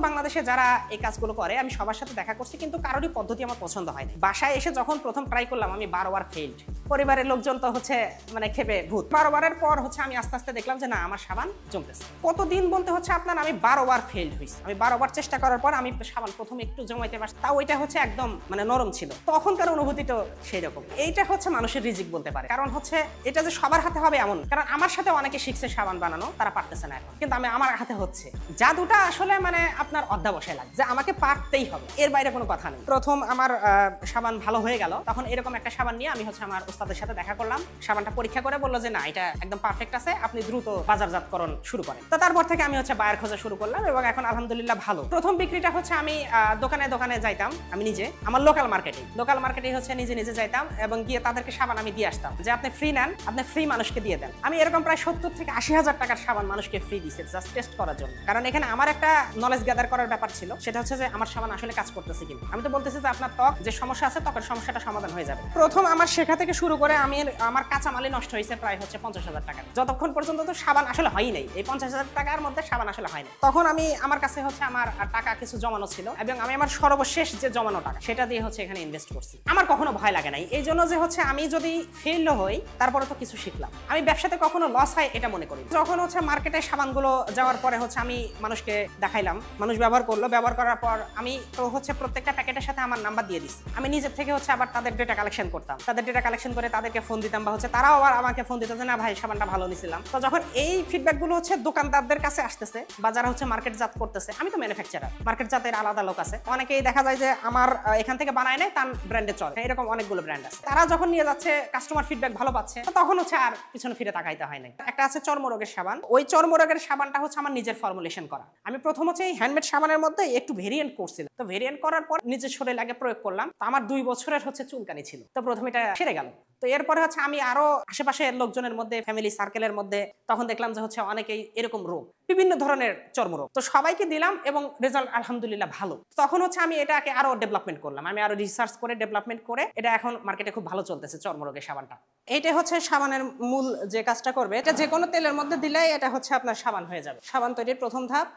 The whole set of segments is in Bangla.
বাংলাদেশে যারা এই কাজগুলো করে আমি সবার সাথে দেখা করছি, কিন্তু কারোরই পদ্ধতি আমার পছন্দ হয়নি। বাসায় এসে যখন প্রথম ট্রাই করলাম আমি 12 বার ফেইল্ড। পরিবারের লোকজন তো হচ্ছে মানে খেপে ভূত। 12 বারের পর হচ্ছে আমি আস্তে আস্তে দেখলাম যে না, আমার সাবান জমতেছে। কতদিন বলতে হচ্ছে আপনার, আমি 12 বার ফেইল্ড হয়েছি। আমি 12 বার চেষ্টা করার পর আমি সাবান প্রথমে একটু জমাইতে পারছি, তাও ওইটা হচ্ছে একদম মানে নরম ছিল। তখনকার অনুভূতিটা সেই রকম। এইটা হচ্ছে মানুষের রিজিক বলতে পারে, কারণ হচ্ছে এটা যে সবার হাতে হবে এমন, কারণ আমার সাথে অনেকে শিখছে সাবান বানানো, তারা পারতেছে না এখন, কিন্তু আমার হাতে হচ্ছে। জাদুটা আসলে মানে আপনার অধ্যাবসায় লাগে যে আমাকে পারতেই হবে, এর বাইরে কোনো কথা নেই। প্রথম আমার সাবান ভালো হয়ে গেল, তখন এরকম একটা সাবান নিয়ে আমি হচ্ছে আমার ওস্তাদের সাথে দেখা করলাম। সাবানটা পরীক্ষা করে বললো যে না, এটা একদম পারফেক্ট আছে, আপনি দ্রুত বাজারজাতকরণ শুরু করেন। তো তারপর থেকে আমি হচ্ছে বায়ার খোঁজা শুরু করলাম এবং এখন আলহামদুলিল্লাহ ভালো। প্রথম বিক্রিটা হচ্ছে আমি দোকানে দোকানে যাইতাম, আমি নিজে আমার লোকাল মার্কেটে হচ্ছে নিজে যাইতাম এবং গিয়ে তাদেরকে সাবান আমি দিয়ে আসতাম যে আপনি ফ্রি নেন, আপনি ফ্রি মানুষকে দিয়ে দেন। আমি এরকম প্রায় 70 থেকে 80,000 টাকার সাবান মানুষকে ফ্রি দিয়েছি জাস্ট টেস্ট করার জন্য, কারণ এখানে আমার একটা নলেজ গ্যাদার করার ব্যাপার ছিল। সেটা হচ্ছে যে আমার সাবান আসলে কাজ করতেছে কিনা। আমি তো বলতেছি যে আপনার ত্বক যে সমস্যা আছে, ত্বকের সমস্যাটা সমাধান হয়ে যাবে। প্রথম আমার শেখা থেকে শুরু করে আমার কাঁচামালই নষ্ট হয়েছে প্রায় হচ্ছে 50,000 টাকা, যতক্ষণ পর্যন্ত তো সাবান আসলে হয়ই নাই। এই 50,000 টাকার মধ্যে সাবান আসলে হয় না। তখন আমার কাছে হচ্ছে আমার টাকা কিছু জমানো ছিল এবং আমি আমার সর্বশেষ যে জমানো টাকা সেটা দিয়ে হচ্ছে এখানে ইনভেস্ট করছি। আমার কখনো ভয় লাগে নাই, এই জন্য যে হচ্ছে আমি যদি ফেল হই তারপরে তো কিছু শিখলাম। আমি ব্যবসাতে কখনো লস হয় এটা মনে করি। যখন হচ্ছে মার্কেটে সাবানগুলো যাওয়ার পরে হচ্ছে আমি মানুষকে দেখাইলাম, মানুষ ব্যবহার করলো, ব্যবহার করার পর আমি তো হচ্ছে প্রত্যেকটা প্যাকেটের সাথে আমার নাম্বার দিয়ে দিচ্ছি। আমি নিজের থেকে হচ্ছে আবার তাদের ডেটা কালেকশন করতাম, তাদের ডেটা কালেকশন করে তাদেরকে ফোন দিতাম, বা হচ্ছে তারাও আবার আমাকে ফোন দিত যে না ভাই সাবানটা ভালো নিছিলাম। তো যখন এই ফিডব্যাকগুলো হচ্ছে দোকানদারদের কাছে আসতেছে বা যারা হচ্ছে মার্কেট জাত করতেছে, আমি তো ম্যানুফ্যাকচারার, মার্কেট জাতের আলাদা লোক আছে, অনেকেই দেখা যায় যে আমার এখান থেকে বানায় নেয়, তার ব্র্যান্ডে চলে, এরকম অনেকগুলো ব্র্যান্ড আছে। তারা যখন নিয়ে যাচ্ছে কাস্টমার ফিডব্যাক ভালো পাচ্ছে, তখন হচ্ছে আর পিছনে ফিরে তাকাইতে হয় না। একটা আছে চর্মরোগের সাবান, ওই চর্মরোগের সাবানটা হচ্ছে আমার নিজের ফর্মুলেশন করা। আমি প্রথম হচ্ছে এই হ্যান্ডমেড সাবানের মধ্যে একটু ভেরিয়েন্ট করছিলাম, তো ভেরিয়েন্ট করার পর নিজের শরীরে আগে প্রয়োগ করলাম। তো আমার 2 বছরের হচ্ছে চুলকানি ছিল, তো প্রথমে এটা সেরে গেল। তো এরপরে হচ্ছে আমি আরো আশেপাশের লোকজনের মধ্যে, ফ্যামিলি সার্কেলের মধ্যে তখন দেখলাম যে হচ্ছে অনেকেই এরকম রোগ, বিভিন্ন ধরনের চর্মরোগ, তো সবাইকে দিলাম এবং রেজাল্ট আলহামদুলিল্লাহ ভালো। তখন হচ্ছে আমি এটাকে আরো ডেভেলপমেন্ট করলাম, আমি আরো রিসার্চ করে ডেভেলপমেন্ট করে এটা এখন মার্কেটে খুব ভালো চলতেছে চর্মরোগের সাবানটা। এইটা হচ্ছে সাবানের মূল যে কাজটা করবে, এটা যে কোনো তেলের মধ্যে দিলেই এটা হচ্ছে আপনার সাবান হয়ে যাবে। সাবান তৈরির প্রথম ধাপ।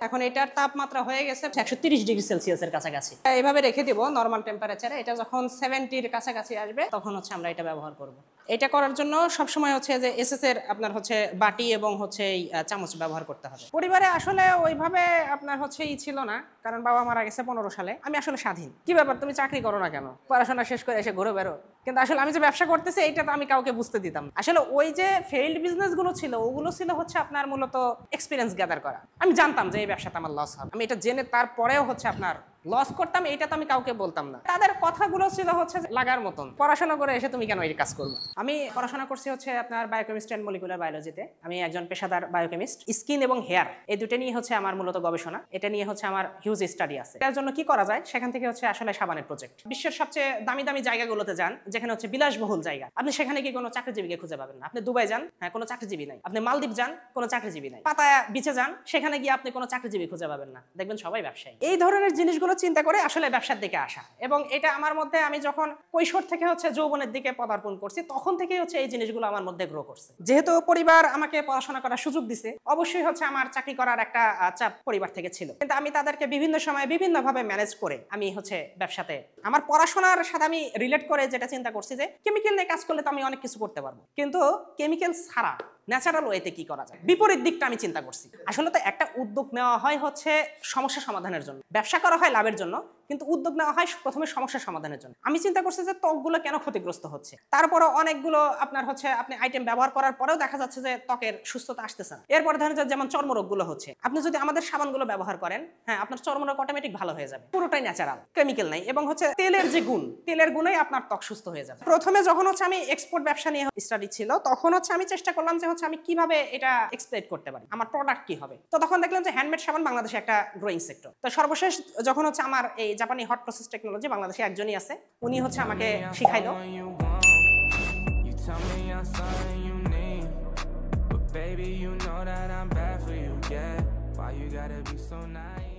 এখন এটার তাপমাত্রা হয়ে গেছে 130 ডিগ্রি সেলসিয়াসের কাছাকাছি। এইভাবে রেখে দিব নরমাল টেম্পারেচারে। এটা যখন 70-র কাছাকাছি আসবে তখন হচ্ছে আমরা এটা ব্যবহার করব। এটা করার জন্য সবসময় হচ্ছে যে এসএস এর আপনার হচ্ছে বাটি এবং হচ্ছে এই চামচ ব্যবহার করতে হবে। পরিবারে আসলে ওইভাবে আপনার হচ্ছে ছিল না, কারণ বাবা মারা গেছে 15 সালে। আমি আসলে স্বাধীন। কি ব্যাপার, তুমি চাকরি করো না কেন, পড়াশোনা শেষ করে এসে ঘুরে বেরো? কিন্তু আসলে আমি যে ব্যবসা করতেছি এইটা তো আমি কাউকে বুঝতে দিতাম। আসলে ওই যে ফেইল্ড বিজনেস গুলো ছিল, ওগুলো ছিল হচ্ছে আপনার মূলত এক্সপিরিয়েন্স গ্যাদার করা। আমি জানতাম যে এই ব্যবসাতে আমার লস হবে, আমি এটা জেনে তারপরেও হচ্ছে আপনার লস করতাম, এইটা তো আমি কাউকে বলতাম না। তাদের কথাগুলো ছিল হচ্ছে লাগার মতন, পড়াশোনা করে এসে তুমি কেন এই কাজ করবে। আমি পড়াশোনা করছি হচ্ছে আপনার বায়োকেমিস্ট্রি এন্ড মলিকুলার বায়োলজিতে। আমি একজন পেশাদার বায়োকেমিস্ট। স্কিন এবং হেয়ার এই দুটো নিয়ে হচ্ছে আমার মূলত গবেষণা, এটা নিয়ে হচ্ছে আমার হিউজ স্টাডি আছে। এর জন্য কি করা যায় সেখান থেকে হচ্ছে আসলে সাবানের প্রজেক্ট। বিশ্বের সবচেয়ে দামি দামি জায়গাগুলোতে যান, যেখানে হচ্ছে বিলাসবহুল জায়গা, আপনি সেখানে কি কোনো চাকরিজীবীকে খুঁজে পাবেন না। আপনি দুবাই যান, হ্যাঁ কোনো চাকরিজীবী নাই। আপনি মালদ্বীপ যান, কোনো চাকরিজীবী নাই। পাতায়া বিচে যান, সেখানে গিয়ে আপনি কোনো চাকরিজীবী খুঁজে পাবেন না, দেখবেন সবাই ব্যবসায়ী। এই ধরনের জিনিসগুলো চিন্তা করে আসলে ব্যবসার দিকে আসা, এবং এটা আমার মধ্যে আমি যখন কৈশোর থেকে হচ্ছে যৌবনের দিকে পদার্পণ করছি তখন থেকেই হচ্ছে এই জিনিসগুলো আমার মধ্যে গ্রো করছে। যেহেতু পরিবার আমাকে পড়াশোনা করার সুযোগ দিছে, অবশ্যই হচ্ছে আমার চাকরি করার একটা চাপ পরিবার থেকে ছিল, কিন্তু আমি তাদেরকে বিভিন্ন সময় বিভিন্নভাবে ম্যানেজ করে আমি হচ্ছে ব্যবসাতে আমার পড়াশোনার সাথে আমি রিলেট করে যেটা চিন্তা করছি যে কেমিক্যাল নিয়ে কাজ করলে তো আমি অনেক কিছু করতে পারবো, কিন্তু কেমিক্যাল ছাড়া ন্যাচারাল ওয়েতে কি করা যায়, বিপরীত দিকটা আমি চিন্তা করছি। আসলে তো একটা উদ্যোগ নেওয়া হয় হচ্ছে সমস্যা সমাধানের জন্য, ব্যবসা করা হয় লাভের জন্য, কিন্তু উদ্যোগ নেওয়া হয় প্রথমে সমস্যা সমাধানের জন্য। আমি চিন্তা করছি যে ত্বকগুলো কেন ক্ষতিগ্রস্ত হচ্ছে, তারপরে অনেকগুলো আপনার হচ্ছে আপনি আইটেম ব্যবহার করার পরেও দেখা যাচ্ছে যে ত্বকের সুস্থতা আসতেছে না। এরপরে ধরেন যেমন চর্মরোগগুলো হচ্ছে, আপনি যদি আমাদের সাবানগুলো ব্যবহার করেন, হ্যাঁ আপনার চর্মরোগ অটোমেটিক ভালো হয়ে যাবে, পুরোটাই ন্যাচারাল, কেমিক্যাল নাই, এবং হচ্ছে তেলের যে গুণ, তেলের গুণেই আপনার ত্বক সুস্থ হয়ে যাবে। প্রথমে যখন হচ্ছে আমি এক্সপোর্ট ব্যবসা নিয়ে স্টাডি ছিল, তখন হচ্ছে আমি চেষ্টা করলাম যে হচ্ছে আমি কিভাবে এটা এক্সপ্লেইন করতে পারি, আমার প্রোডাক্ট কি হবে। তো তখন দেখলাম যে হ্যান্ডমেড সাবান বাংলাদেশে একটা গ্রোয়িং সেক্টর। তো সর্বশেষ যখন হচ্ছে আমার এই জাপানি হট প্রসেস টেকনোলজি বাংলাদেশে একজনই আছে, উনি হচ্ছে আমাকে শিখাইলো। Baby, you know that I'm bad for you, yeah. Why you gotta be so nice?